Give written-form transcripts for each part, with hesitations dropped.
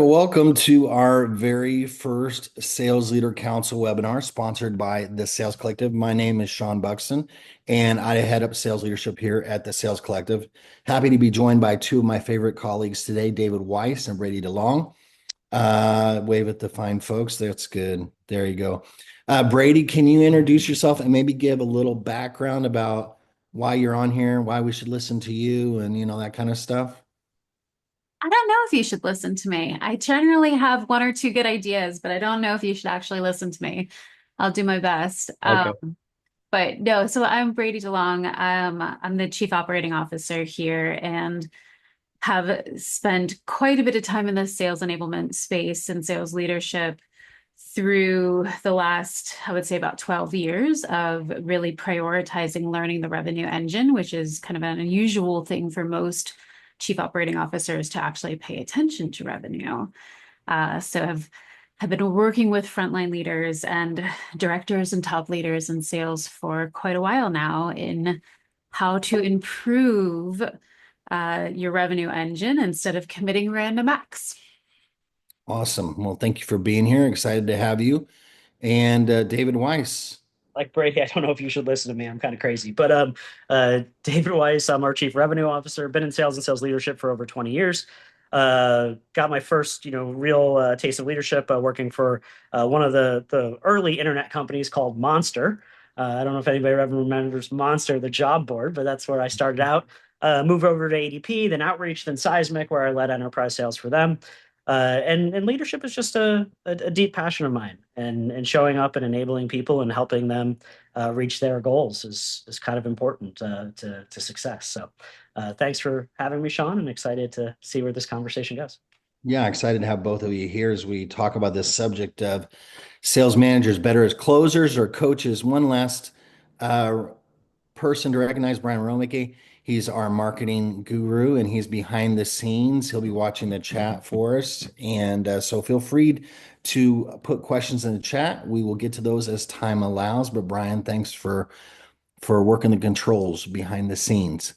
Welcome to our very first Sales Leader Council webinar sponsored by the Sales Collective. My name is Sean Buxton, and I head up sales leadership here at the Sales Collective. Happy to be joined by two of my favorite colleagues today, David Weiss and Brady DeLong. Wave at the fine folks. That's good. There you go. Brady, can you introduce yourself and maybe give a little background about why you're on here, why we should listen to you, and that kind of stuff? I don't know if you should listen to me. I generally have one or two good ideas, but I don't know if you should actually listen to me. I'll do my best. Okay. But no, so I'm Brady DeLong. I'm the Chief Operating Officer here and have spent quite a bit of time in the sales enablement space and sales leadership through the last, I would say, about 12 years of really prioritizing learning the revenue engine, which is kind of an unusual thing for most chief operating officers to actually pay attention to revenue. So have been working with frontline leaders and directors and top leaders in sales for quite a while now in how to improve your revenue engine instead of committing random acts. Awesome. Well, thank you for being here. Excited to have you. And David Weiss. Like Brady, I don't know if you should listen to me. I'm kind of crazy. But David Weiss, I'm our chief revenue officer, been in sales and sales leadership for over 20 years. Got my first, real taste of leadership working for one of the early internet companies called Monster. I don't know if anybody ever remembers Monster, the job board, but that's where I started out. Moved over to ADP, then Outreach, then Seismic, where I led enterprise sales for them. And leadership is just a deep passion of mine, and showing up and enabling people and helping them reach their goals is kind of important to success. So thanks for having me, Sean, and excited to see where this conversation goes. Yeah, excited to have both of you here as we talk about this subject of sales managers better as closers or coaches. One last uh, person to recognize, Brian Romike. He's our marketing guru and he's behind the scenes. He'll be watching the chat for us. And so feel free to put questions in the chat. We will get to those as time allows. But Brian, thanks for working the controls behind the scenes.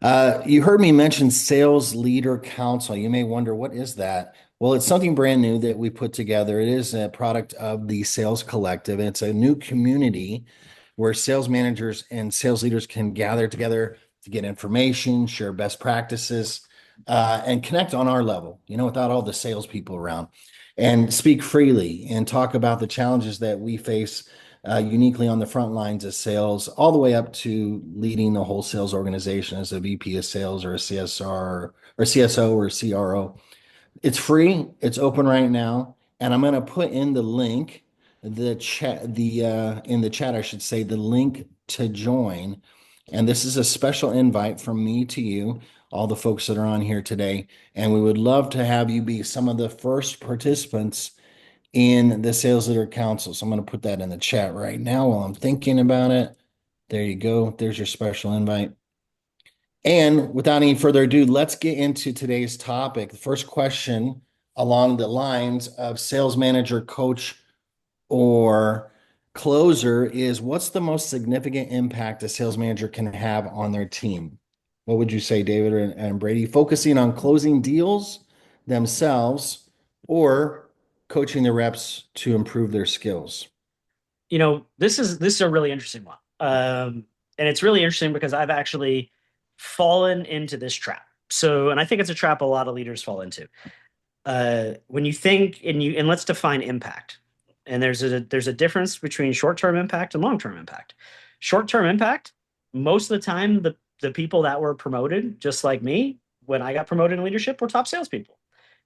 You heard me mention Sales Leader Council. You may wonder, what is that? Well, it's something brand new that we put together. It is a product of the Sales Collective, and it's a new community where sales managers and sales leaders can gather together to get information, share best practices, and connect on our level, without all the salespeople around, and speak freely and talk about the challenges that we face uniquely on the front lines of sales, all the way up to leading the whole sales organization as a VP of sales or a CSR or CSO or CRO. It's free. It's open right now, and I'm going to put in the link, the chat, the in the chat, I should say, the link to join. And this is a special invite from me to you, all the folks that are on here today. And we would love to have you be some of the first participants in the Sales Leader Council. So I'm going to put that in the chat right now while I'm thinking about it. There you go. There's your special invite. And without any further ado, let's get into today's topic. The first question along the lines of sales manager, coach, or closer is, what's the most significant impact a sales manager can have on their team? What would you say, David and Brady? Focusing on closing deals themselves or coaching the reps to improve their skills? This is a really interesting one. And it's really interesting because I've actually fallen into this trap. So, and I think it's a trap a lot of leaders fall into. When you think and let's define impact. And there's a difference between short-term impact and long-term impact. Short-term impact, most of the time, the people that were promoted, just like me, when I got promoted in leadership, were top salespeople.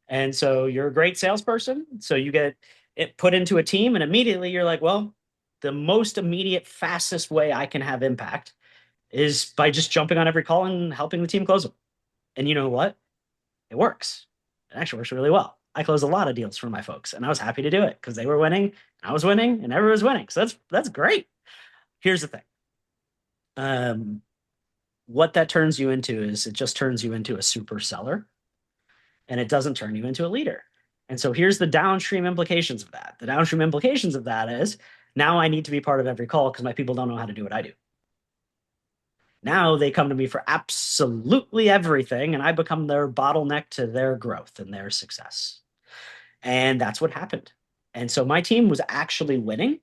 And so you're a great salesperson. So you get it put into a team, and immediately you're like, well, the most immediate, fastest way I can have impact is by just jumping on every call and helping the team close them. And you know what? It works. It actually works really well. I closed a lot of deals for my folks, and I was happy to do it because they were winning, and I was winning, and everyone was winning. So that's great. Here's the thing. What that turns you into is it just turns you into a super seller, and it doesn't turn you into a leader. And so here's the downstream implications of that. The downstream implications of that is now I need to be part of every call because my people don't know how to do what I do. Now they come to me for absolutely everything, and I become their bottleneck to their growth and their success. And that's what happened. And so my team was actually winning,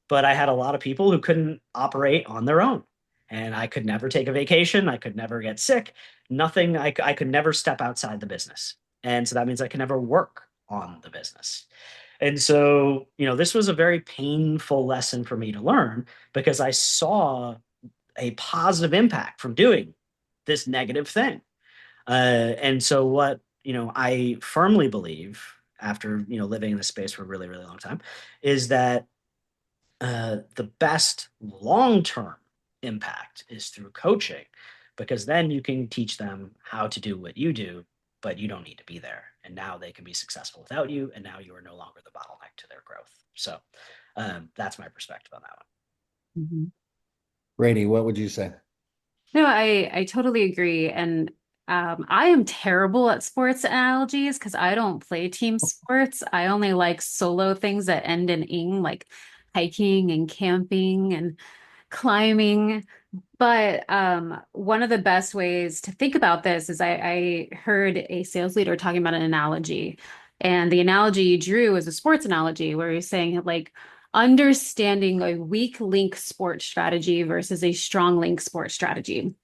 but I had a lot of people who couldn't operate on their own. And I could never take a vacation. I could never get sick. Nothing. I could never step outside the business. And so that means I can never work on the business. And so, this was a very painful lesson for me to learn because I saw a positive impact from doing this negative thing. And so I firmly believe after, living in this space for a really, really long time is that the best long-term impact is through coaching because then you can teach them how to do what you do, but you don't need to be there. And now they can be successful without you. And now you are no longer the bottleneck to their growth. So that's my perspective on that one. Mhm. Brady, what would you say? No, I totally agree. And I am terrible at sports analogies because I don't play team sports. I only like solo things that end in ing, like hiking and camping and climbing. But one of the best ways to think about this is I heard a sales leader talking about an analogy. And the analogy he drew was a sports analogy where he's saying like understanding a weak link sports strategy versus a strong link sports strategy.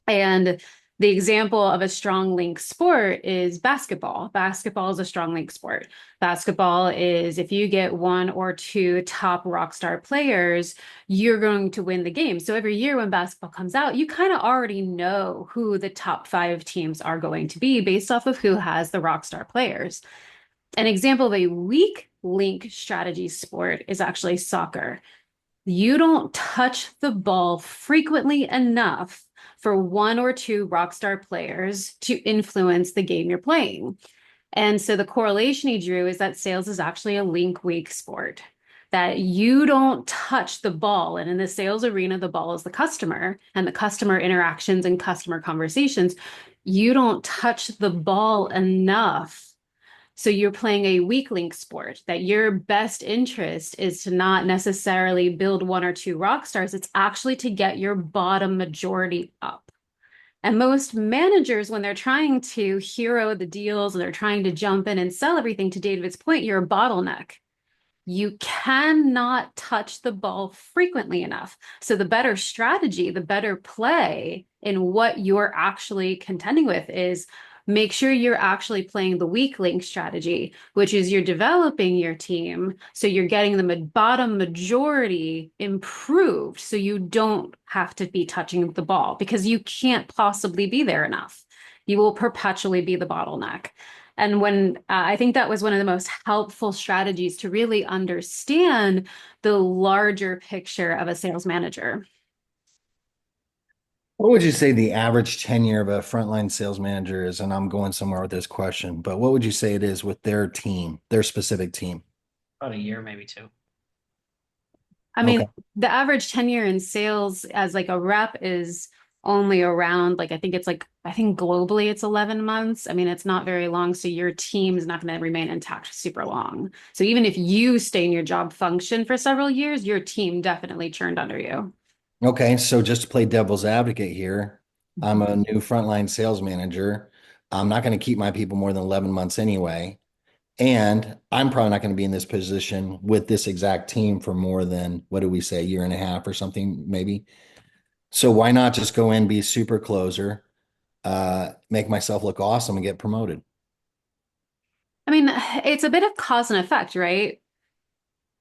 And the example of a strong link sport is basketball. Basketball is a strong link sport. Basketball is if you get one or two top rock star players, you're going to win the game. So every year when basketball comes out, you kind of already know who the top five teams are going to be based off of who has the rock star players. An example of a weak link strategy sport is actually soccer. You don't touch the ball frequently enough for one or two rock star players to influence the game you're playing. And so the correlation he drew is that sales is actually a link weak sport, that you don't touch the ball. And in the sales arena, the ball is the customer and the customer interactions and customer conversations. You don't touch the ball enough, so you're playing a weak link sport, that your best interest is to not necessarily build one or two rock stars. It's actually to get your bottom majority up. And most managers, when they're trying to hero the deals and they're trying to jump in and sell everything, to David's point, you're a bottleneck. You cannot touch the ball frequently enough. So the better strategy, the better play in what you're actually contending with is make sure you're actually playing the weak link strategy, which is you're developing your team so you're getting the bottom majority improved so you don't have to be touching the ball because you can't possibly be there enough. You will perpetually be the bottleneck. And when I think that was one of the most helpful strategies to really understand the larger picture of a sales manager. What would you say the average tenure of a frontline sales manager is? And I'm going somewhere with this question, but what would you say it is with their team, their specific team? About a year, maybe two. I mean, Okay. the average tenure in sales as like a rep is only around like I think globally it's 11 months. I mean, it's not very long, so your team is not going to remain intact super long. So even if you stay in your job function for several years, your team definitely churned under you. Okay. So just to play devil's advocate here, I'm a new frontline sales manager. I'm not going to keep my people more than 11 months anyway. And I'm probably not going to be in this position with this exact team for more than, what do we say, a year and a half or something, maybe. So why not just go in, be a super closer, make myself look awesome and get promoted? I mean, it's a bit of cause and effect, right?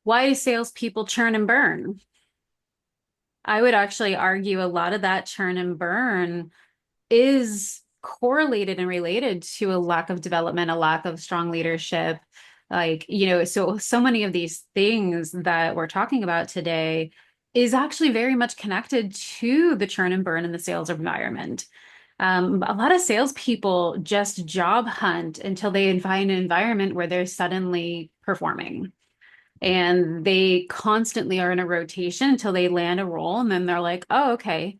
Why do salespeople churn and burn? I would actually argue a lot of that churn and burn is correlated and related to a lack of development, a lack of strong leadership. Like, so many of these things that we're talking about today is actually very much connected to the churn and burn in the sales environment. A lot of salespeople just job hunt until they find an environment where they're suddenly performing. And they constantly are in a rotation until they land a role. And then they're like, oh, okay,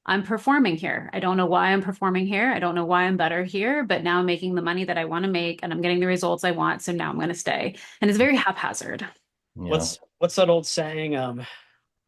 I'm performing here. I don't know why I'm performing here. I don't know why I'm better here, but now I'm making the money that I want to make and I'm getting the results I want. So now I'm going to stay. And it's very haphazard. You know, What's that old saying?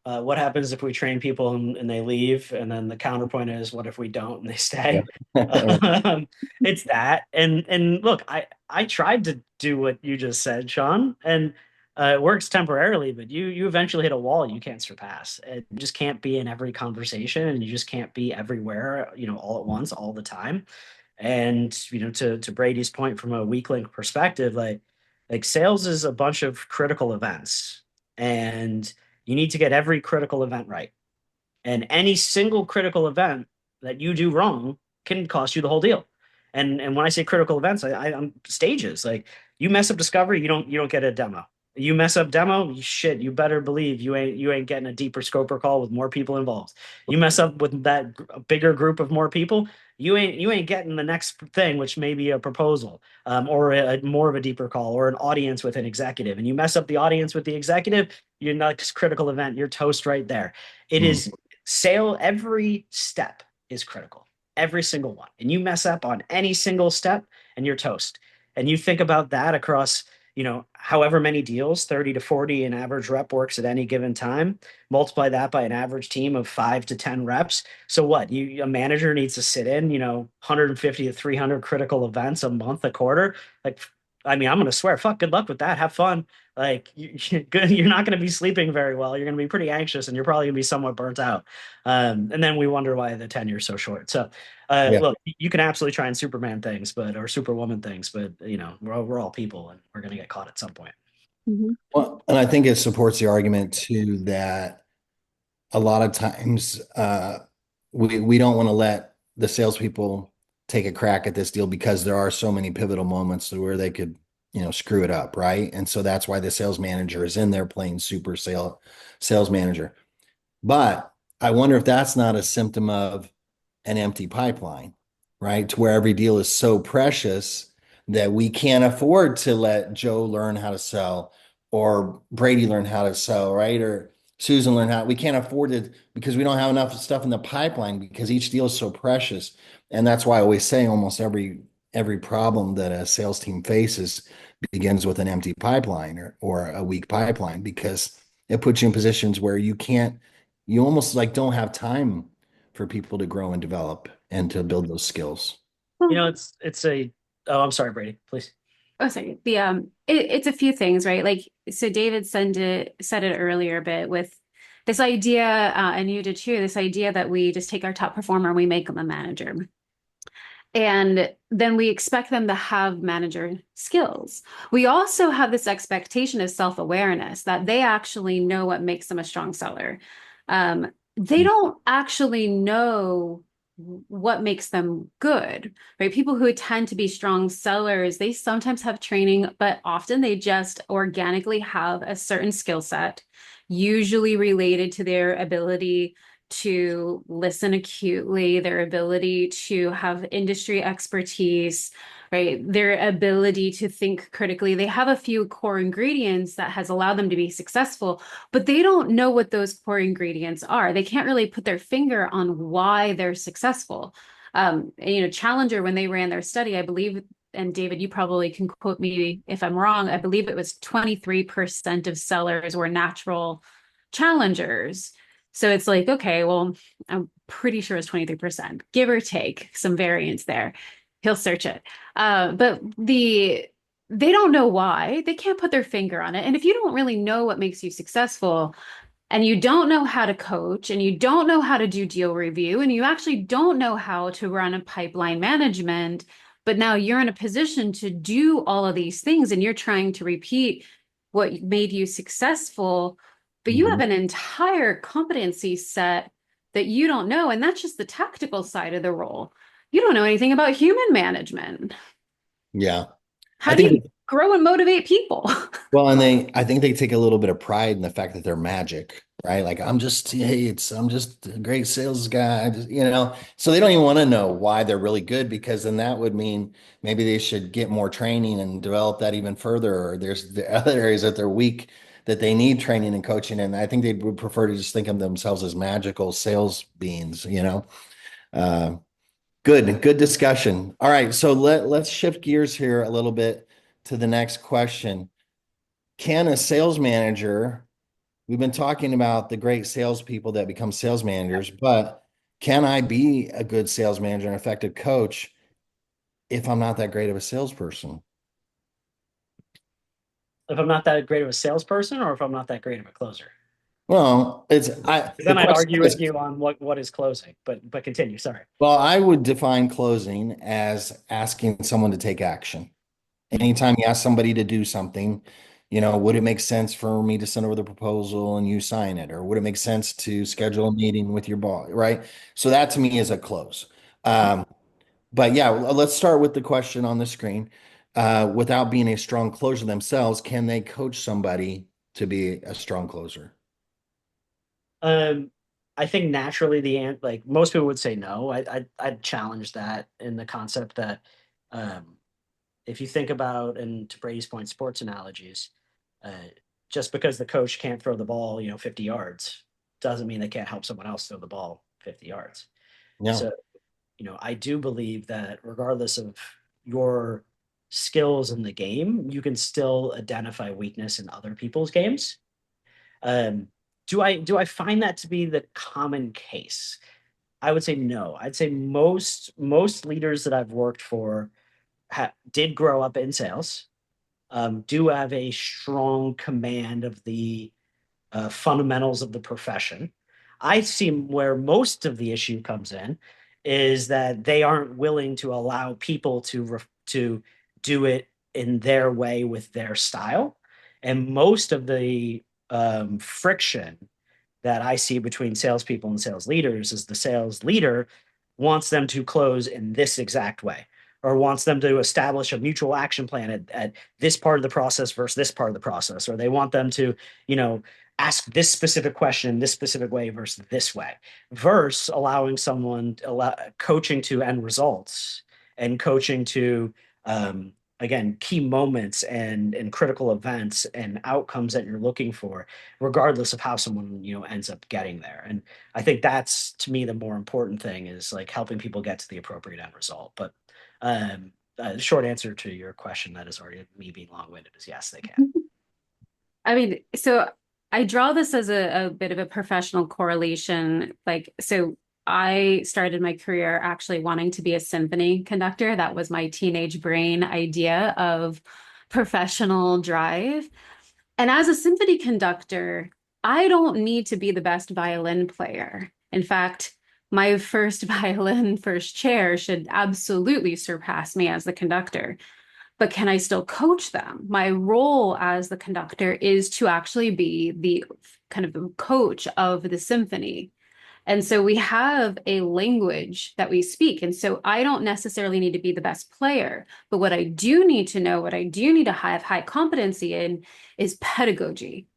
What happens if we train people and they leave? And then the counterpoint is, what if we don't and they stay? Yeah. Um, it's that. And look, I tried to do what you just said, Sean, and it works temporarily, but you eventually hit a wall you can't surpass. It you just can't be in every conversation, and you just can't be everywhere, all at once, all the time. And to Brady's point, from a weak link perspective, like sales is a bunch of critical events, and you need to get every critical event right. And any single critical event that you do wrong can cost you the whole deal. And when I say critical events, I'm stages. Like you mess up discovery, you don't get a demo. You mess up demo, shit, you better believe you ain't getting a deeper scoper call with more people involved. You mess up with that bigger group of more people, you ain't getting the next thing, which may be a proposal, or more of a deeper call, or an audience with an executive. And you mess up the audience with the executive, your next critical event, you're toast right there. It Mm. is sale. Every step is critical, every single one. And you mess up on any single step, and you're toast. And you think about that across however many deals, 30 to 40 an average rep works at any given time. Multiply that by an average team of 5 to 10 reps. So what? A manager needs to sit in 150 to 300 critical events a month, a quarter. Like, I mean, I'm gonna swear, fuck, good luck with that. Have fun. Like you're not going to be sleeping very well. You're going to be pretty anxious, and you're probably going to be somewhat burnt out. And then we wonder why the tenure is so short. So, Yeah. look, you can absolutely try and Superman things, or Superwoman things, but we're all people, and we're going to get caught at some point. Mhm. Well, and I think it supports the argument too that a lot of times we don't want to let the salespeople take a crack at this deal because there are so many pivotal moments where they could, screw it up, right? And so that's why the sales manager is in there playing super sales manager. But I wonder if that's not a symptom of an empty pipeline, right? To where every deal is so precious that we can't afford to let Joe learn how to sell or Brady learn how to sell, right? Or Susan learn how. We can't afford it because we don't have enough stuff in the pipeline because each deal is so precious. And that's why I always say almost every problem that a sales team faces begins with an empty pipeline or a weak pipeline because it puts you in positions where you almost like don't have time for people to grow and develop and to build those skills. Well, It's a. Oh, I'm sorry, Brady. Please. oh, sorry. It's a few things, right? Like, so David said it earlier a bit with this idea, and you did too, this idea that we just take our top performer and we make them a manager. And then we expect them to have manager skills. We also have this expectation of self-awareness that they actually know what makes them a strong seller. They don't actually know what makes them good, right? People who tend to be strong sellers, they sometimes have training, but often they just organically have a certain skill set, usually related to their ability to listen acutely, their ability to have industry expertise, right? Their ability to think critically. They have a few core ingredients that has allowed them to be successful, but they don't know what those core ingredients are. They can't really put their finger on why they're successful. Challenger, when they ran their study, I believe, and David, you probably can quote me if I'm wrong, I believe it was 23% of sellers were natural challengers. So it's like, okay, well, I'm pretty sure it's 23%, give or take some variance there. He'll search it. But they don't know why. They can't put their finger on it. And if you don't really know what makes you successful, and you don't know how to coach, and you don't know how to do deal review, and you actually don't know how to run a pipeline management, but now you're in a position to do all of these things and you're trying to repeat what made you successful, but you have Mhm. an entire competency set that you don't know. And that's just the tactical side of the role. You don't know anything about human management. Yeah. I How do think, you grow and motivate people? well, I think they take a little bit of pride in the fact that they're magic, right? Like I'm just a great sales guy. So they don't even want to know why they're really good because then that would mean maybe they should get more training and develop that even further. Or there's the other areas that they're weak that they need training and coaching. And I think they would prefer to just think of themselves as magical sales beings. Uh, good discussion. All right, so let's shift gears here a little bit to the next question. Can a sales manager we've been talking about the great salespeople that become sales managers, but can I be a good sales manager and effective coach if I'm not that great of a salesperson? If I'm not that great of a salesperson, or if I'm not that great of a closer. Well, the Then I'd question argue with is, you on what is closing, but continue. Sorry. well, I would define closing as asking someone to take action. Anytime you ask somebody to do something, would it make sense for me to send over the proposal and you sign it? Or would it make sense to schedule a meeting with your boss, right? So that to me is a close. Um, but yeah, let's start with the question on the screen. Without being a strong closer themselves, can they coach somebody to be a strong closer? Um, I think naturally like most people would say no. I'd challenge that in the concept that um, if you think about, and to Brady's point, sports analogies, uh, just because the coach can't throw the ball, 50 yards, doesn't mean they can't help someone else throw the ball 50 yards. Yeah. So, I do believe that regardless of your skills in the game, you can still identify weakness in other people's games. Um, do I find that to be the common case? I would say no. I'd say most leaders that I've worked for did grow up in sales, do have a strong command of the fundamentals of the profession. I see where most of the issue comes in is that they aren't willing to allow people to do it in their way with their style, and most of the friction that I see between salespeople and sales leaders is the sales leader wants them to close in this exact way, or wants them to establish a mutual action plan at this part of the process versus this part of the process, or they want them to, ask this specific question this specific way versus this way, versus allowing someone coaching to end results and coaching to again key moments and critical events and outcomes that you're looking for, regardless of how someone ends up getting there. And I think that's, to me, the more important thing is like helping people get to the appropriate end result. But short answer to your question, that is already me being long-winded, is yes, they can. I mean, so I draw this as a bit of a professional correlation. Like, so I started my career actually wanting to be a symphony conductor. That was my teenage brain idea of professional drive. And as a symphony conductor, I don't need to be the best violin player. In fact, my first violin first chair should absolutely surpass me as the conductor, but can I still coach them? My role as the conductor is to actually be the kind of the coach of the symphony. And so we have a language that we speak. And so I don't necessarily need to be the best player, but what I do need to know, what I do need to have high competency in is pedagogy.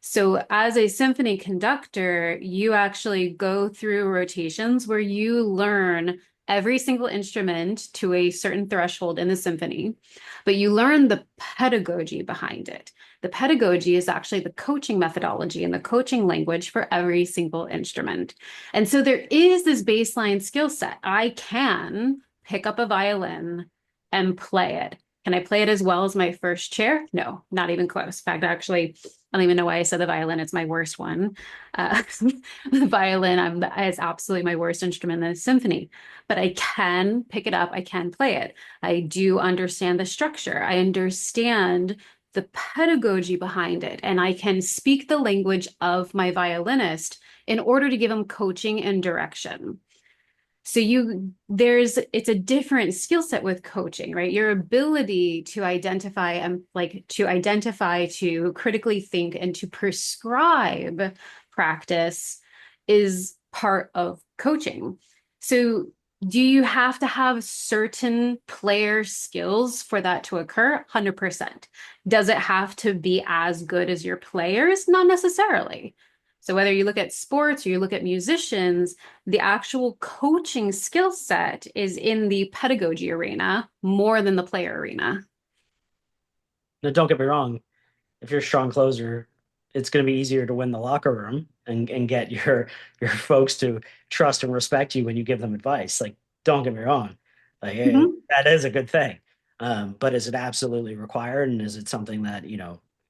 So as a symphony conductor, you actually go through rotations where you learn every single instrument to a certain threshold in the symphony, but you learn the pedagogy behind it. The pedagogy is actually the coaching methodology and the coaching language for every single instrument. And so there is this baseline skill set. I can pick up a violin and play it. Can I play it as well as my first chair? No, not even close. In fact, actually, I don't even know why I said the violin. It's my worst one. The violin is absolutely my worst instrument in the symphony, but I can pick it up. I can play it. I do understand the structure. I understand the pedagogy behind it, and I can speak the language of my violinist in order to give him coaching and direction. So it's a different skill set with coaching, right? Your ability to identify and to critically think and to prescribe practice is part of coaching. So do you have to have certain player skills for that to occur? 100%. Does it have to be as good as your players? Not necessarily. So whether you look at sports or you look at musicians, the actual coaching skill set is in the pedagogy arena more than the player arena. Now, don't get me wrong. If you're a strong closer, it's going to be easier to win the locker room and get your folks to trust and respect you when you give them advice. Like, don't get me wrong, like Mhm. that is a good thing. But is it absolutely required, and is it something that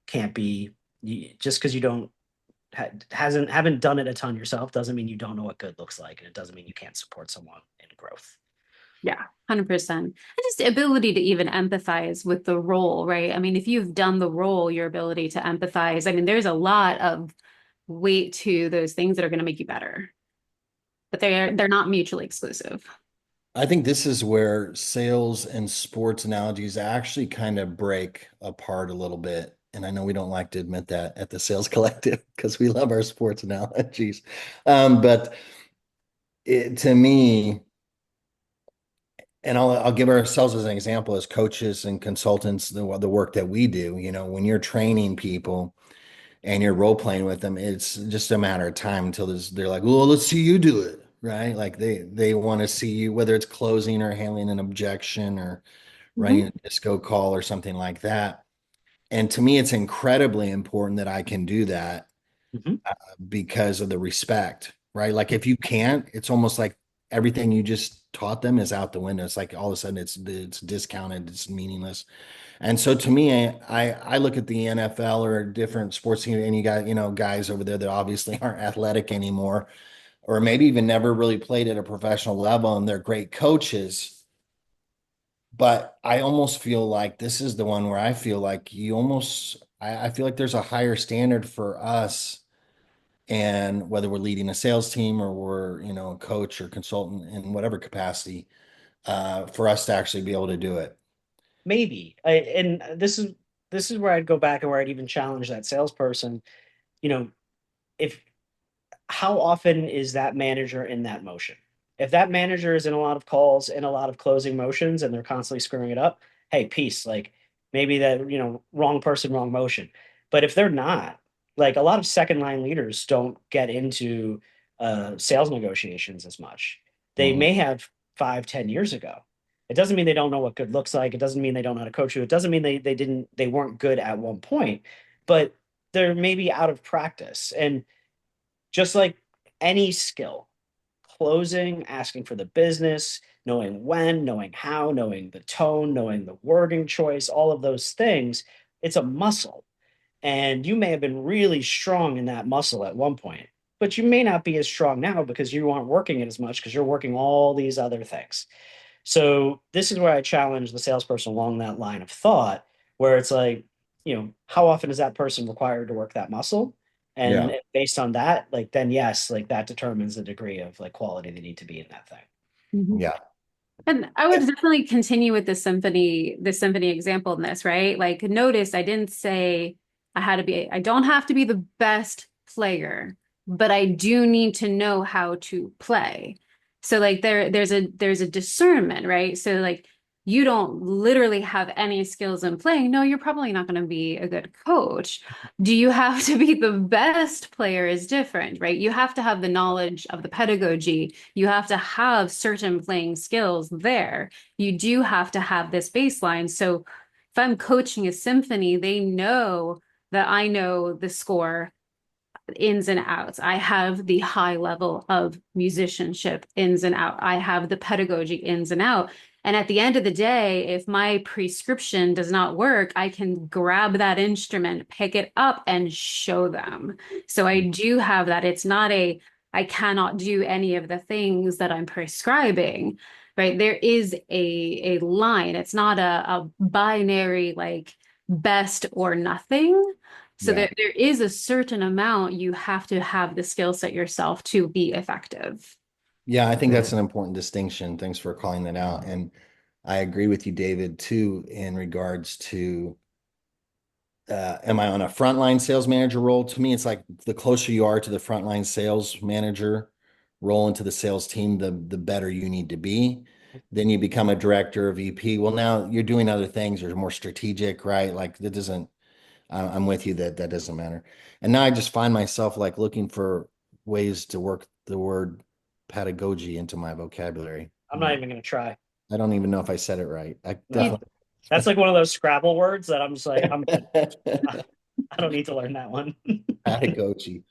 can't be just because you don't haven't done it a ton yourself doesn't mean you don't know what good looks like, and it doesn't mean you can't support someone in growth. Yeah, 100%. And just the ability to even empathize with the role, right? I mean, if you've done the role, your ability to empathize, I mean, there's a lot of weight to those things that are going to make you better, but they're not mutually exclusive. I think this is where sales and sports analogies actually kind of break apart a little bit. And I know we don't like to admit that at the Sales Collective because we love our sports analogies. But to me, and I'll give ourselves as an example as coaches and consultants, the work that we do, when you're training people and you're role playing with them, it's just a matter of time until they're like, well, let's see you do it, right? Like they want to see you, whether it's closing or handling an objection or Mhm. running a disco call or something like that. And to me, it's incredibly important that I can do that Mhm. because of the respect, right? Like if you can't, it's almost like everything you just taught them is out the window. It's like all of a sudden it's discounted, it's meaningless. And so to me, I look at the NFL or different sports team, and you got, guys over there that obviously aren't athletic anymore, or maybe even never really played at a professional level, and they're great coaches. But I almost feel like this is the one where I feel like I feel like there's a higher standard for us, and whether we're leading a sales team or we're, a coach or consultant in whatever capacity, for us to actually be able to do it. Maybe. And this is where I'd go back and where I'd even challenge that salesperson. You know, if how often is that manager in that motion? If that manager is in a lot of calls and a lot of closing motions and they're constantly screwing it up, hey, peace. Like maybe that, wrong person, wrong motion. But if they're not, like a lot of second line leaders don't get into sales negotiations as much. They Mhm. may have 5, 10 years ago. It doesn't mean they don't know what good looks like. It doesn't mean they don't know how to coach you. It doesn't mean they weren't good at one point, but they're maybe out of practice. And just like any skill, closing, asking for the business, knowing when, knowing how, knowing the tone, knowing the wording choice, all of those things, it's a muscle. And you may have been really strong in that muscle at one point, but you may not be as strong now because you aren't working it as much because you're working all these other things. So this is where I challenge the salesperson along that line of thought, where it's like, how often is that person required to work that muscle? And Yeah. based on that, like then yes, like that determines the degree of like quality they need to be in that thing. Mhm. Yeah. And I would definitely continue with the symphony example in this, right? Like notice I didn't say I don't have to be the best player, but I do need to know how to play. So like there's a discernment, right? So like you don't literally have any skills in playing. No, you're probably not going to be a good coach. Do you have to be the best player is different, right? You have to have the knowledge of the pedagogy. You have to have certain playing skills there. You do have to have this baseline. So if I'm coaching a symphony, they know that I know the score ins and outs. I have the high level of musicianship ins and out. I have the pedagogy ins and out. And at the end of the day, if my prescription does not work, I can grab that instrument, pick it up, and show them. So I do have that. It's not I cannot do any of the things that I'm prescribing, right? There is a line. It's not a binary like best or nothing. So Yeah. there is a certain amount you have to have the skill set yourself to be effective. Yeah, I think that's an important distinction. Thanks for calling that out. And I agree with you, David, too, in regards to am I on a frontline sales manager role? To me, it's like the closer you are to the frontline sales manager role into the sales team, the better you need to be. Then you become a director, a VP. Well, now you're doing other things. You're more strategic, right? Like that doesn't. I'm with you that that doesn't matter. And now I just find myself like looking for ways to work the word pedagogy into my vocabulary. I'm not even gonna try. I don't even know if I said it right. I No. definitely That's like one of those Scrabble words that I'm just like, I'm good. I don't need to learn that one. pedagogy.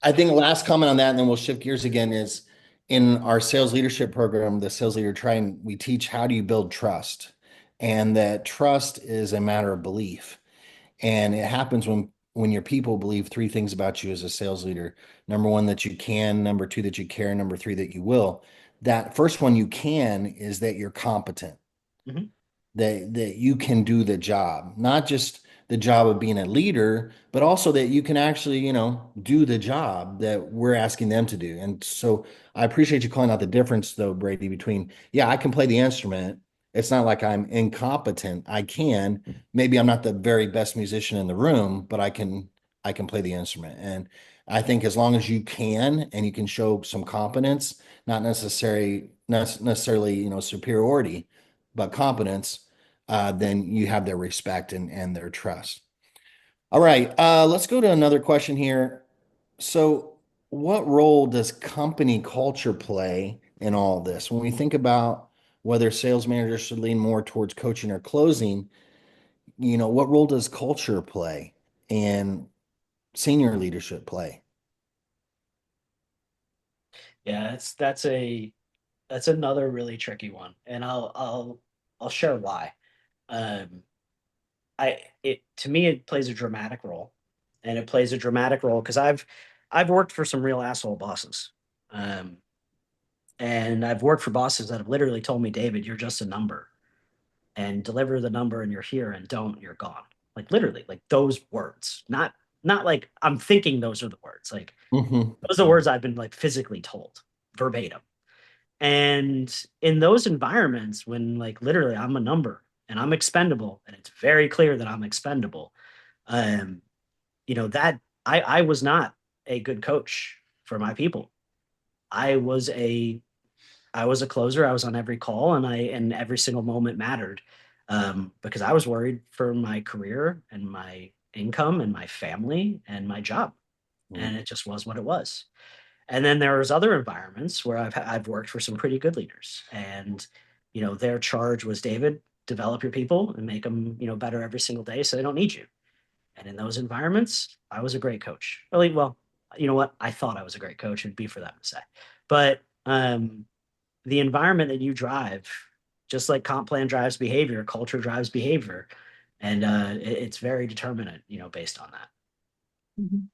I think last comment on that, and then we'll shift gears again, is in our sales leadership program, the sales leader training, we teach how do you build trust. And that trust is a matter of belief. And it happens when when your people believe three things about you as a sales leader. Number one, that you can. Number two, that you care. Number three, that you will. That first one, you can, is that you're competent, Mhm. that you can do the job, not just the job of being a leader, but also that you can actually, do the job that we're asking them to do. And so I appreciate you calling out the difference though, Brady, between, yeah, I can play the instrument. It's not like I'm incompetent. I can. Maybe I'm not the very best musician in the room, but I can play the instrument. And I think as long as you can and you can show some competence, not necessarily, superiority, but competence, then you have their respect and their trust. All right, let's go to another question here. So, what role does company culture play in all this? When we think about whether sales managers should lean more towards coaching or closing, what role does culture play and senior leadership play? Yeah, that's another really tricky one, and I'll share why. Um, it to me it plays a dramatic role, and it plays a dramatic role because I've worked for some real asshole bosses, um, and I've worked for bosses that have literally told me, David, you're just a number, and deliver the number, and you're here, and don't, you're gone. Like literally, like those words, not like I'm thinking those are the words, like Hmm. those are the words I've been like physically told verbatim. And in those environments, when like literally I'm a number and I'm expendable, and it's very clear that I'm expendable, um, that I was not a good coach for my people. I was a I was a closer. I was on every call, and every single moment mattered, because I was worried for my career and my income and my family and my job, and it just was what it was. And then there was other environments where I've worked for some pretty good leaders, and their charge was, David, develop your people and make them better every single day, so they don't need you. And in those environments, I was a great coach. Really, well, you know what? I thought I was a great coach. It'd be for them to say, but the environment that you drive, just like comp plan drives behavior, culture drives behavior, and it's very determinant, based on that. Mhm.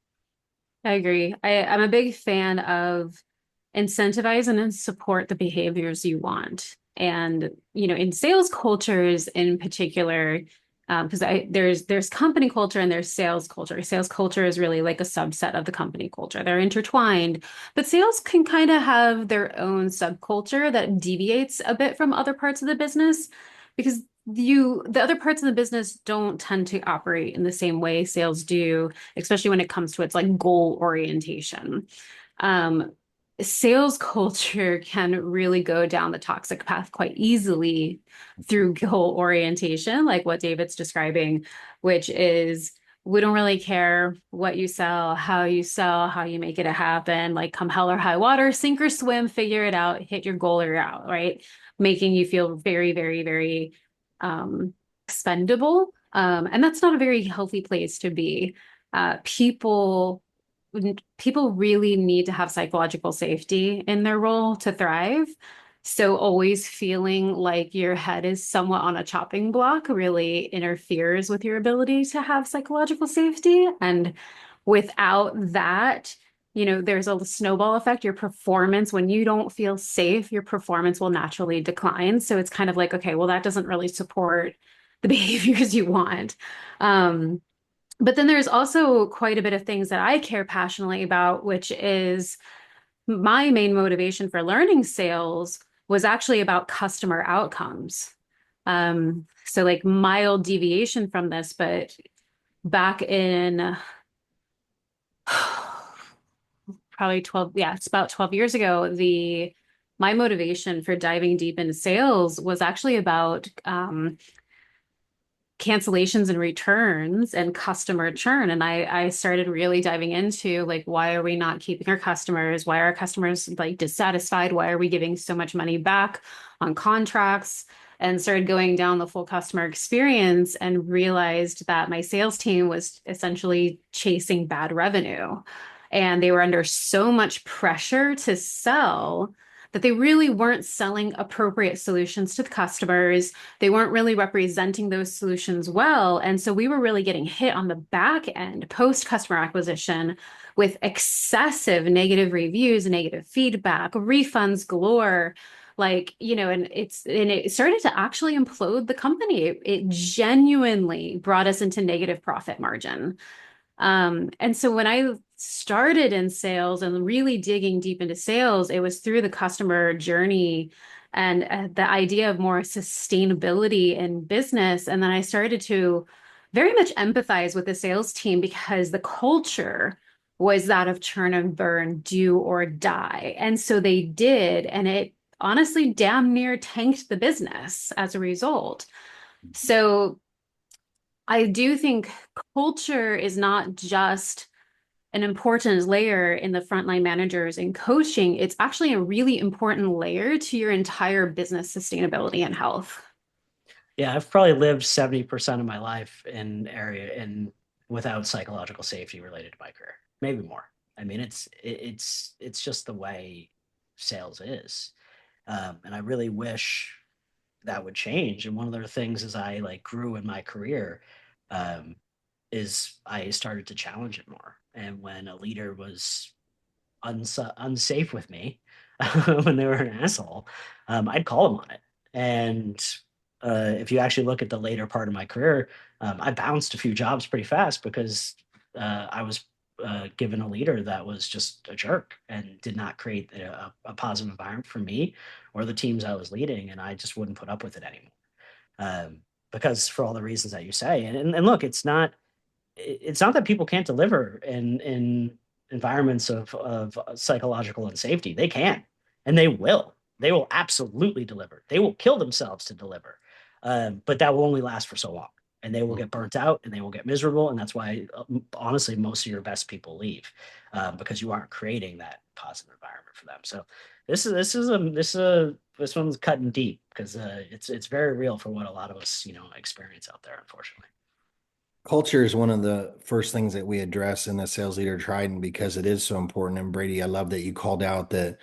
I agree. I'm a big fan of incentivize and support the behaviors you want. And, in sales cultures in particular, because there's company culture and there's sales culture. Sales culture is really like a subset of the company culture. They're intertwined, but sales can kind of have their own subculture that deviates a bit from other parts of the business because the other parts of the business don't tend to operate in the same way sales do, especially when it comes to its like goal orientation. Um, Sales culture can really go down the toxic path quite easily through goal orientation, like what David's describing, which is we don't really care what you sell, how you make it happen, like come hell or high water, sink or swim, figure it out, hit your goal or you're out, right? Making you feel very, very, very expendable. And that's not a very healthy place to be. People really need to have psychological safety in their role to thrive. So always feeling like your head is somewhat on a chopping block really interferes with your ability to have psychological safety. And without that, there's a snowball effect. Your performance, when you don't feel safe, your performance will naturally decline. So it's kind of like, okay, well, that doesn't really support the behaviors you want. Um, but then there's also quite a bit of things that I care passionately about, which is my main motivation for learning sales was actually about customer outcomes. So like mild deviation from this, but back in probably 12, yeah, it's about 12 years ago, my motivation for diving deep into sales was actually about cancellations and returns and customer churn. And I started really diving into like, why are we not keeping our customers? Why are our customers like dissatisfied? Why are we giving so much money back on contracts? And started going down the full customer experience and realized that my sales team was essentially chasing bad revenue. And they were under so much pressure to sell that they really weren't selling appropriate solutions to the customers. They weren't really representing those solutions well. And so we were really getting hit on the back end post customer acquisition with excessive negative reviews, negative feedback, refunds galore. Like, and it started to actually implode the company. It genuinely brought us into negative profit margin. And so when I started in sales and really digging deep into sales, it was through the customer journey and the idea of more sustainability in business. And then I started to very much empathize with the sales team because the culture was that of churn and burn, do or die. And so they did. And it honestly damn near tanked the business as a result. So I do think culture is not just an important layer in the frontline managers in coaching. It's actually a really important layer to your entire business sustainability and health. Yeah, I've probably lived 70% of my life in without psychological safety related to my career, maybe more. I mean, it's just the way sales is, and I really wish that would change. And one of the things as I like grew in my career, um, is I started to challenge it more. And when a leader was unsafe with me, when they were an asshole, I'd call them on it. And if you actually look at the later part of my career, I bounced a few jobs pretty fast because I was given a leader that was just a jerk and did not create a positive environment for me or the teams I was leading, and I just wouldn't put up with it anymore. Because for all the reasons that you say, and look, it's not that people can't deliver in environments of psychological unsafety. They can, and they will. They will absolutely deliver. They will kill themselves to deliver, but that will only last for so long, and they will get burnt out, and they will get miserable, and that's why, honestly, most of your best people leave, because you aren't creating that positive environment for them. So this one's cutting deep because it's very real for what a lot of us experience out there, unfortunately. Culture is one of the first things that we address in the sales leader trident because it is so important. And Brady, I love that you called out the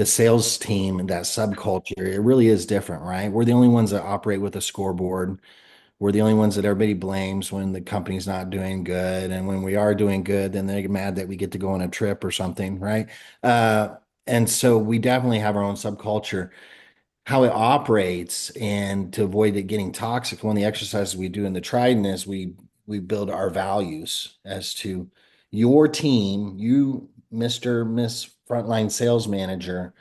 sales team, that subculture. It really is different, right? We're the only ones that operate with a scoreboard. We're the only ones that everybody blames when the company's not doing good. And when we are doing good, then they get mad that we get to go on a trip or something, right? Uh, and so we definitely have our own subculture. How it operates and to avoid it getting toxic, one of the exercises we do in the Trident is we build our values as to your team, you, Mr. Miss Frontline Sales Manager.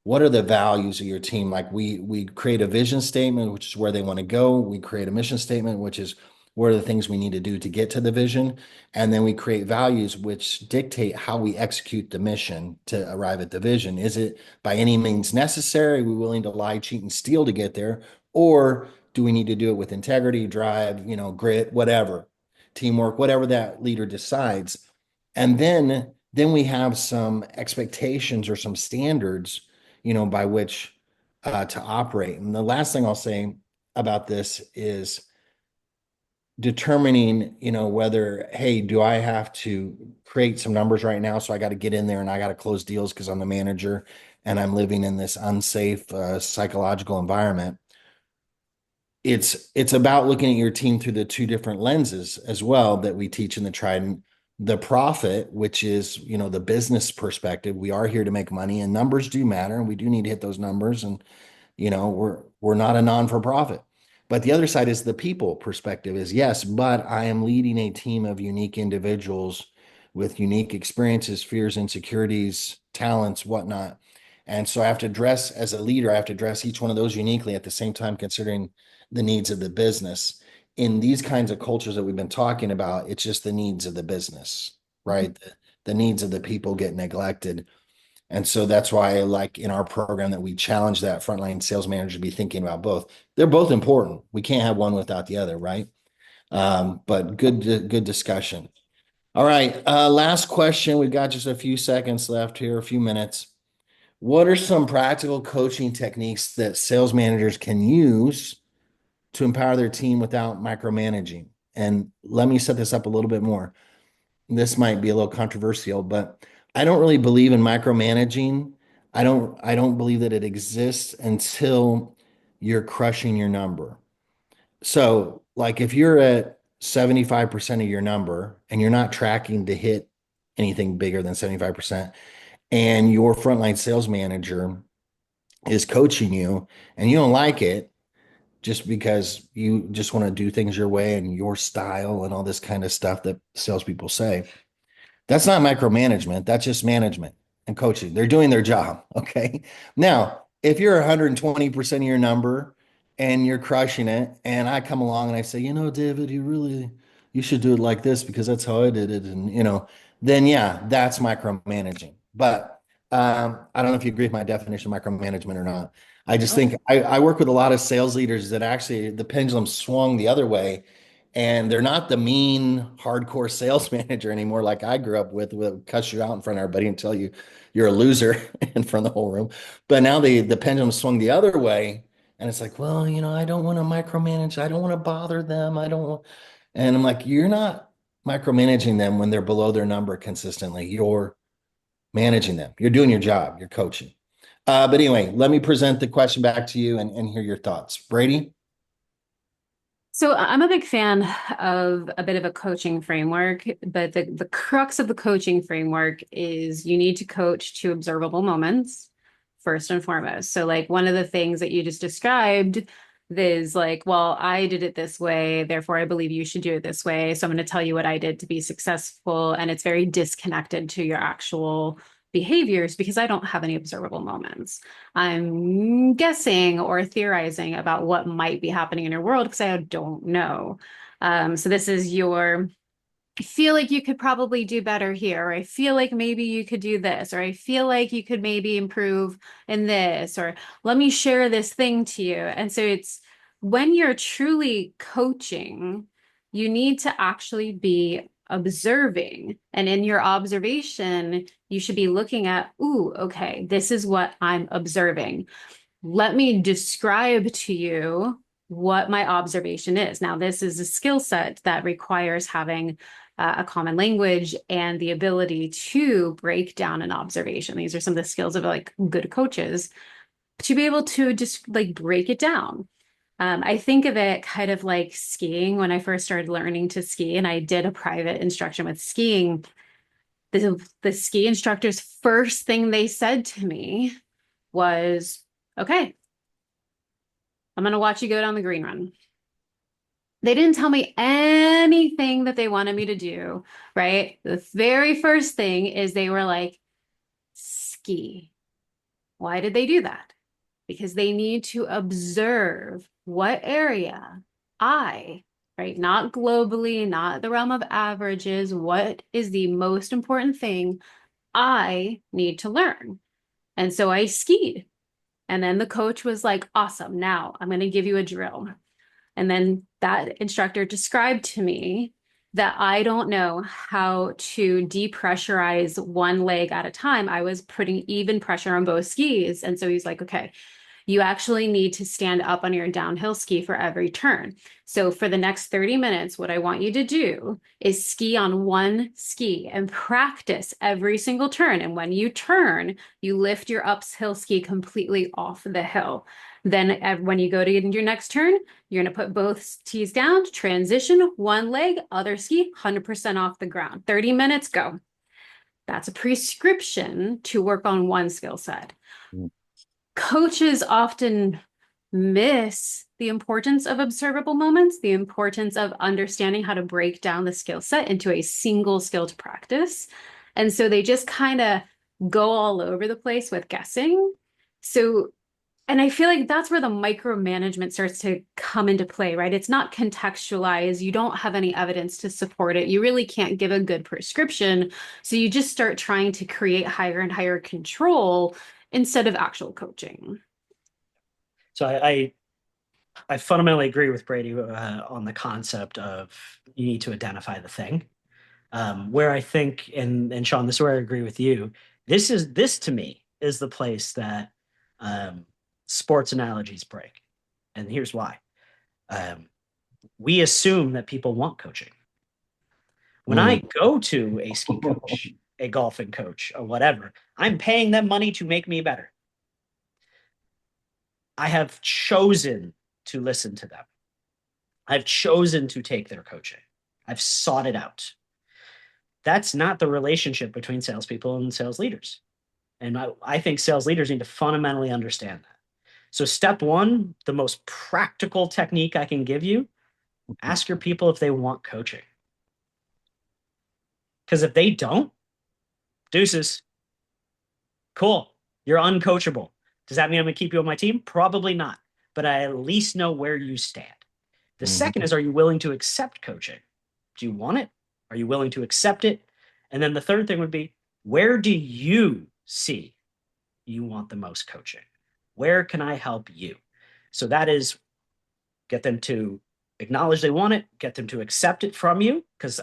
What are the values of your team? Like we create a vision statement, which is where they want to go. We create a mission statement, which is what are the things we need to do to get to the vision. And then we create values which dictate how we execute the mission to arrive at the vision. Is it by any means necessary? Are we willing to lie, cheat, and steal to get there? Or do we need to do it with integrity, drive, grit, whatever, teamwork, whatever that leader decides? And then we have some expectations or some standards, by which to operate. And the last thing I'll say about this is determining, whether, hey, do I have to create some numbers right now? So I got to get in there and I got to close deals because I'm the manager and I'm living in this unsafe psychological environment. It's about looking at your team through the two different lenses as well that we teach in the Trident. The profit, which is, the business perspective. We are here to make money and numbers do matter and we do need to hit those numbers. And we're not a non-for-profit. But the other side is the people perspective is yes, but I am leading a team of unique individuals with unique experiences, fears, insecurities, talents, whatnot. And so I have to address, as a leader, I have to address each one of those uniquely at the same time, considering the needs of the business. In these kinds of cultures that we've been talking about, it's just the needs of the business, right? The needs of the people get neglected. And so that's why, like in our program, that we challenge that frontline sales manager to be thinking about both. They're both important. We can't have one without the other, right? But good discussion. All right, last question. We've got just a few seconds left here, a few minutes. What are some practical coaching techniques that sales managers can use to empower their team without micromanaging? And let me set this up a little bit more. This might be a little controversial, but I don't really believe in micromanaging. I don't believe that it exists until you're crushing your number. So, like if you're at 75% of your number and you're not tracking to hit anything bigger than 75%, and your frontline sales manager is coaching you and you don't like it just because you just want to do things your way and your style and all this kind of stuff that salespeople say, that's not micromanagement. That's just management and coaching. They're doing their job. Okay. Now, if you're 120% of your number and you're crushing it, and I come along and I say, David, you should do it like this because that's how I did it. And, then yeah, that's micromanaging. But I don't know if you agree with my definition of micromanagement or not. I just think I work with a lot of sales leaders that actually the pendulum swung the other way, and they're not the mean, hardcore sales manager anymore, like I grew up with, will cuss you out in front of everybody and tell you you're a loser in front of the whole room. But now the pendulum swung the other way, and it's like, well, I don't want to micromanage. I don't want to bother them. I don't. And I'm like, you're not micromanaging them when they're below their number consistently. You're managing them. You're doing your job. You're coaching. But anyway, let me present the question back to you and hear your thoughts. Brady? So I'm a big fan of a bit of a coaching framework, but the crux of the coaching framework is you need to coach to observable moments first and foremost. So like one of the things that you just described is like, well, I did it this way, therefore I believe you should do it this way. So I'm going to tell you what I did to be successful. And it's very disconnected to your actual behaviors because I don't have any observable moments. I'm guessing or theorizing about what might be happening in your world because I don't know. So this is your, I feel like you could probably do better here, or I feel like maybe you could do this, or I feel like you could maybe improve in this, or let me share this thing to you. And so it's when you're truly coaching, you need to actually be observing. And in your observation, you should be looking at, ooh, okay, this is what I'm observing. Let me describe to you what my observation is. Now, this is a skill set that requires having a common language and the ability to break down an observation. These are some of the skills of like good coaches to be able to just like break it down. I think of it kind of like skiing. When I first started learning to ski and I did a private instruction with skiing, the ski instructor's first thing they said to me was, okay, I'm going to watch you go down the green run. They didn't tell me anything that they wanted me to do, right? The very first thing is they were like, ski. Why did they do that? Because they need to observe what area right? Not globally, not the realm of averages. What is the most important thing I need to learn? And so I skied. And then the coach was like, awesome. Now I'm going to give you a drill. And then that instructor described to me that I don't know how to depressurize one leg at a time. I was putting even pressure on both skis. And so he's like, okay, you actually need to stand up on your downhill ski for every turn. So for the next 30 minutes, what I want you to do is ski on one ski and practice every single turn. And when you turn, you lift your uphill ski completely off the hill. Then when you go to your next turn, you're going to put both skis down, transition one leg, other ski, 100% off the ground. 30 minutes, go. That's a prescription to work on one skill set. Coaches often miss the importance of observable moments, the importance of understanding how to break down the skill set into a single skill to practice. And so they just kind of go all over the place with guessing. So, and I feel like that's where the micromanagement starts to come into play, right? It's not contextualized. You don't have any evidence to support it. You really can't give a good prescription. So you just start trying to create higher and higher control instead of actual coaching. So I fundamentally agree with Brady on the concept of you need to identify the thing. Where I think, and Sean, this is where I agree with you. This to me is the place that sports analogies break, and here's why. We assume that people want coaching. When I go to a ski coach, a golfing coach or whatever. I'm paying them money to make me better. I have chosen to listen to them. I've chosen to take their coaching. I've sought it out. That's not the relationship between salespeople and sales leaders. And I think sales leaders need to fundamentally understand that. So, step one, the most practical technique I can give you, ask your people if they want coaching. Because if they don't, deuces, cool, you're uncoachable. Does that mean I'm going to keep you on my team? Probably not. But I at least know where you stand. The second is, are you willing to accept coaching? Do you want it? Are you willing to accept it? And then the third thing would be, where do you see you want the most coaching? Where can I help you? So that is, get them to acknowledge they want it, get them to accept it from you. Because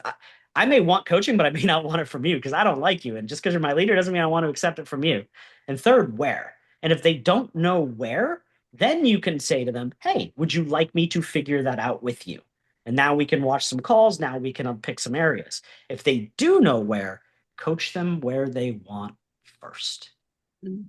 I may want coaching, but I may not want it from you because I don't like you. And just because you're my leader doesn't mean I want to accept it from you. And third, where? And if they don't know where, then you can say to them, hey, would you like me to figure that out with you? And now we can watch some calls. Now we can pick some areas. If they do know where, coach them where they want first. Mm.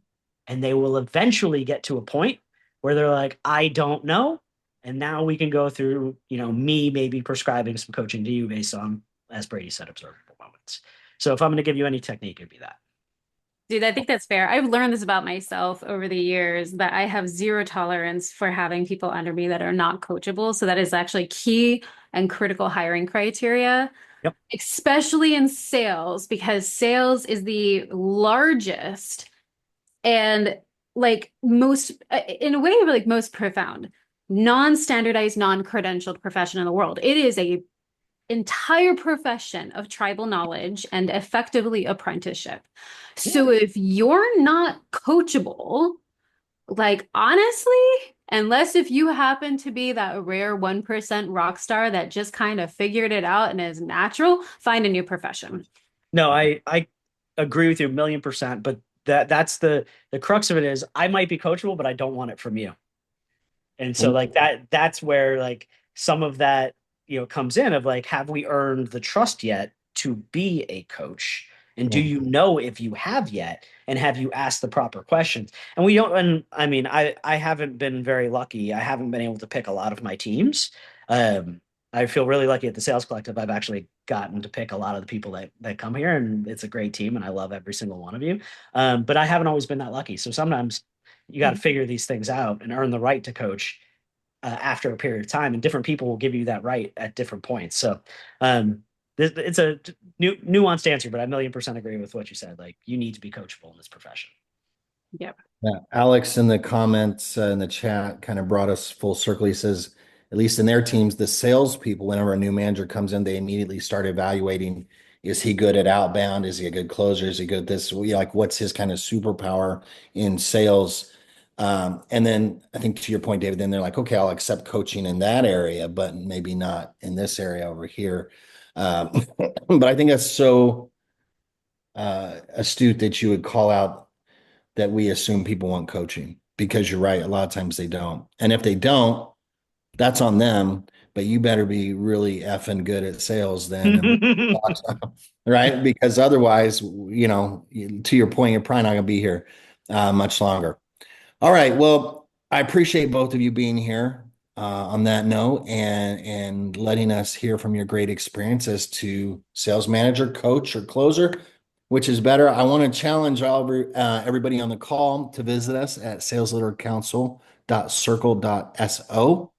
And they will eventually get to a point where they're like, I don't know. And now we can go through, me maybe prescribing some coaching to you based on, as Brady said, observable moments. So if I'm going to give you any technique, it'd be that. Dude, I think that's fair. I've learned this about myself over the years that I have zero tolerance for having people under me that are not coachable. So that is actually key and critical hiring criteria, Yep. especially in sales, because sales is the largest and like most, in a way, like most profound, non-standardized, non-credentialed profession in the world. It is a entire profession of tribal knowledge and effectively apprenticeship. So if you're not coachable, like honestly, unless if you happen to be that rare 1% rock star that just kind of figured it out and is natural, find a new profession. No, I agree with you 1,000,000%. But that's the crux of it is I might be coachable, but I don't want it from you. And so like that's where like some of that, comes in of like, have we earned the trust yet to be a coach? And do you know if you have yet? And have you asked the proper questions? And we don't, and I mean, I haven't been very lucky. I haven't been able to pick a lot of my teams. I feel really lucky at the sales collective. I've actually gotten to pick a lot of the people that come here, and it's a great team, and I love every single one of you. But I haven't always been that lucky. So sometimes you got to figure these things out and earn the right to coach after a period of time, and different people will give you that right at different points. So it's a nuanced answer, but I 1,000,000% agree with what you said. Like, you need to be coachable in this profession. Yep. Yeah, Alex in the comments in the chat kind of brought us full circle. He says, at least in their teams, the salespeople, whenever a new manager comes in, they immediately start evaluating, is he good at outbound? Is he a good closer? Is he good at this? Like, what's his kind of superpower in sales? And then I think to your point, David, then they're like, okay, I'll accept coaching in that area, but maybe not in this area over here. But I think that's so astute that you would call out that we assume people want coaching, because you're right, a lot of times they don't. And if they don't, that's on them, but you better be really effing good at sales then, right? Because otherwise, to your point, you're probably not going to be here much longer. All right. Well, I appreciate both of you being here on that note, and letting us hear from your great experiences to sales manager, coach, or closer. Which is better? I want to challenge everybody on the call to visit us at salesleadercouncil.circle.so.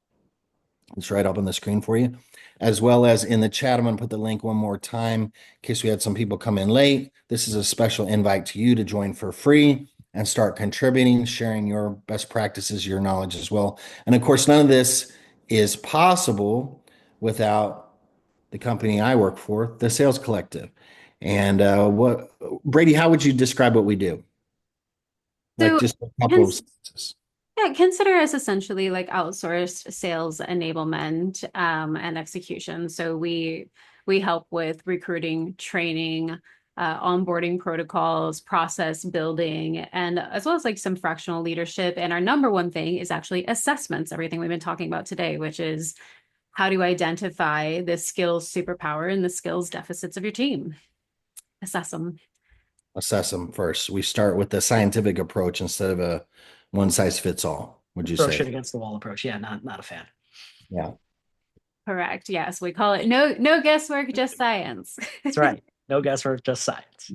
It's right up on the screen for you, as well as in the chat. I'm going to put the link one more time in case we had some people come in late. This is a special invite to you to join for free and start contributing, sharing your best practices, your knowledge as well. And of course, none of this is possible without the company I work for, the Sales Collective. And Brady, how would you describe what we do? Like So just a couple of cons sentences. yeah, consider us essentially like outsourced sales enablement and execution. So we help with recruiting, training, onboarding protocols, process building, and as well as like some fractional leadership. And our number one thing is actually assessments, everything we've been talking about today, which is how do you identify the skills superpower and the skills deficits of your team? Assess them. assess them first. We start with the scientific approach instead of a one size fits all, would you Throw shit say? against the wall approach. Yeah, not a fan. Yeah. Correct. Yes, we call it no guesswork, just science. That's right. No guesswork, just science.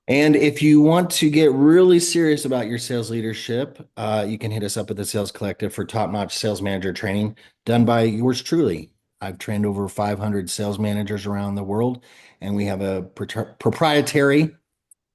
And if you want to get really serious about your sales leadership, you can hit us up at the Sales Collective for top-notch sales manager training done by yours truly. I've trained over 500 sales managers around the world, and we have a proprietary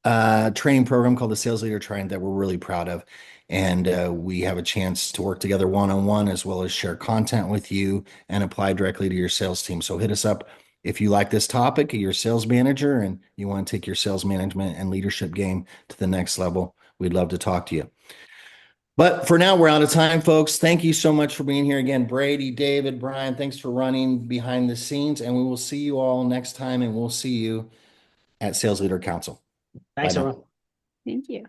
training program called the Sales Leader Training that we're really proud of. And we have a chance to work together one-on-one as well as share content with you and apply directly to your sales team. So hit us up if you like this topic, you're a sales manager and you want to take your sales management and leadership game to the next level. We'd love to talk to you. But for now, we're out of time, folks. Thank you so much for being here again. Brady, David, Brian, thanks for running behind the scenes. And we will see you all next time. And we'll see you at Sales Leader Council. Bye Thanks, now. everyone. Thank you.